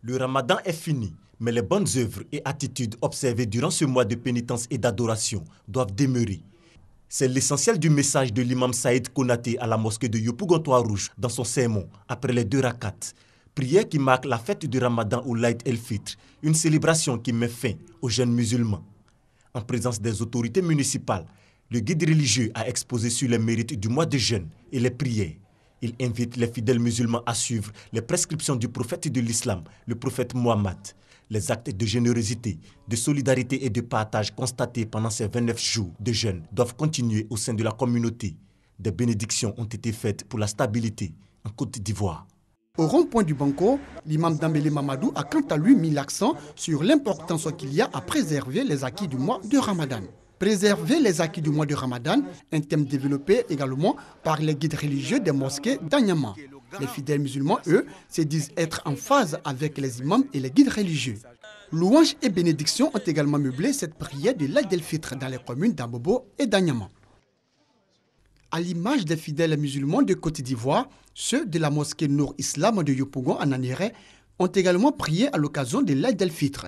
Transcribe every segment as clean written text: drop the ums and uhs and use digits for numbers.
Le ramadan est fini, mais les bonnes œuvres et attitudes observées durant ce mois de pénitence et d'adoration doivent demeurer. C'est l'essentiel du message de l'imam Saïd Konaté à la mosquée de Yopougon-Toit-Rouge dans son sermon après les 2 rakats. Prière qui marque la fête du ramadan ou l'Aïd el-Fitr, une célébration qui met fin aux jeûnes musulmans. En présence des autorités municipales, le guide religieux a exposé sur les mérites du mois de jeûne et les prières. Il invite les fidèles musulmans à suivre les prescriptions du prophète de l'islam, le prophète Mohammed. Les actes de générosité, de solidarité et de partage constatés pendant ces 29 jours de jeûne doivent continuer au sein de la communauté. Des bénédictions ont été faites pour la stabilité en Côte d'Ivoire. Au rond-point du Banco, l'imam Dambélé Mamadou a quant à lui mis l'accent sur l'importance qu'il y a à préserver les acquis du mois de Ramadan. Préserver les acquis du mois de Ramadan, un thème développé également par les guides religieux des mosquées d'Anyama. Les fidèles musulmans, eux, se disent être en phase avec les imams et les guides religieux. Louanges et bénédictions ont également meublé cette prière de l'Aïd el-Fitr dans les communes d'Ambobo et d'Anyama. À l'image des fidèles musulmans de Côte d'Ivoire, ceux de la mosquée Nour Islam de Yopougon en Anéré ont également prié à l'occasion de l'Aïd el-Fitr.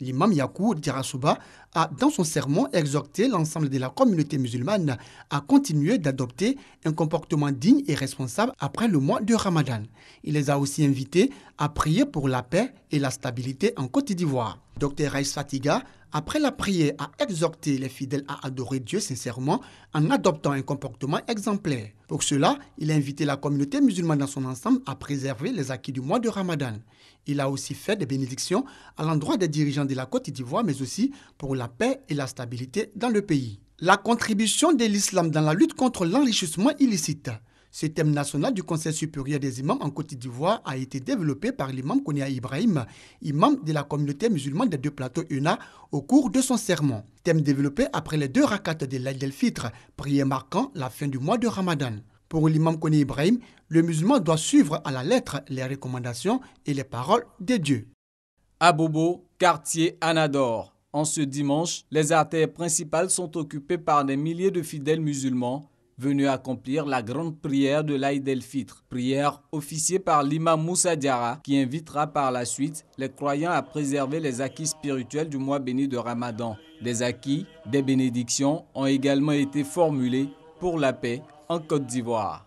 L'imam Yakou Dirasouba a, dans son sermon, exhorté l'ensemble de la communauté musulmane à continuer d'adopter un comportement digne et responsable après le mois de Ramadan. Il les a aussi invités à prier pour la paix et la stabilité en Côte d'Ivoire. Dr Raïs Fatiga, après la prière, a exhorté les fidèles à adorer Dieu sincèrement en adoptant un comportement exemplaire. Pour cela, il a invité la communauté musulmane dans son ensemble à préserver les acquis du mois de Ramadan. Il a aussi fait des bénédictions à l'endroit des dirigeants de la Côte d'Ivoire, mais aussi pour la paix et la stabilité dans le pays. La contribution de l'islam dans la lutte contre l'enrichissement illicite. Ce thème national du Conseil supérieur des imams en Côte d'Ivoire a été développé par l'imam Kounia Ibrahim, imam de la communauté musulmane des 2 plateaux ENA, au cours de son sermon. Thème développé après les 2 rakats de l'Aïd el-Fitr, prière marquant la fin du mois de Ramadan. Pour l'imam Kounia Ibrahim, le musulman doit suivre à la lettre les recommandations et les paroles de Dieu. À Bobo, quartier Anador. En ce dimanche, les artères principales sont occupées par des milliers de fidèles musulmans venus accomplir la grande prière de l'Aïd el-Fitr, prière officiée par l'imam Moussa Diarra qui invitera par la suite les croyants à préserver les acquis spirituels du mois béni de Ramadan. Des acquis, des bénédictions ont également été formulés pour la paix en Côte d'Ivoire.